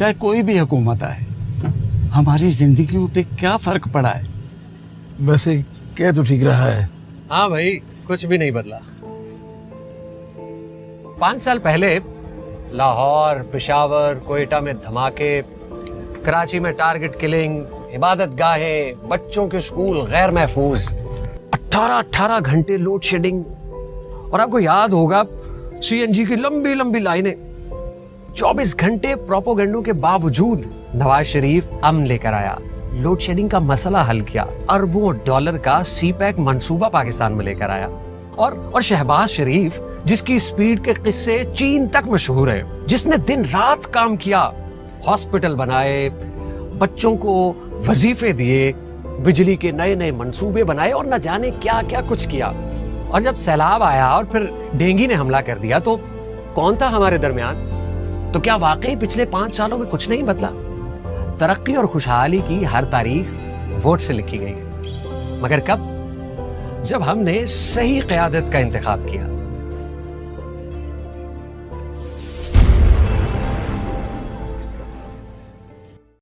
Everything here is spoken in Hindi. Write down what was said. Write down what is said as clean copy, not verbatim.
चाहे कोई भी हुकूमत आए, हमारी जिंदगियों पे क्या फर्क पड़ा है? वैसे क्या तो ठीक रहा है। हाँ भाई, कुछ भी नहीं बदला। 5 साल पहले लाहौर, पेशावर, कोयटा में धमाके, कराची में टारगेट किलिंग, इबादत गाहें, बच्चों के स्कूल गैर महफूज, 18 घंटे लोड शेडिंग, और आपको याद होगा सीएनजी की लंबी लंबी लाइनें। 24 घंटे प्रोपोगेंडो के बावजूद नवाज शरीफ अमन लेकर आया, लोड शेडिंग का मसला हल किया, अरबों डॉलर का सीपैक मंसूबा पाकिस्तान में लेकर आया। और शहबाज शरीफ, जिसकी स्पीड के किस्से चीन तक मशहूर है, जिसने दिन रात काम किया, हॉस्पिटल बनाए, बच्चों को वजीफे दिए, बिजली के नए नए मंसूबे बनाए, और न जाने क्या क्या कुछ किया। और जब सैलाब आया और फिर डेंगू ने हमला कर दिया, तो कौन था हमारे दरमियान? तो क्या वाकई पिछले 5 सालों में कुछ नहीं बदला? तरक्की और खुशहाली की हर तारीख वोट से लिखी गई है, मगर कब? जब हमने सही क़यादत का इंतखाब किया।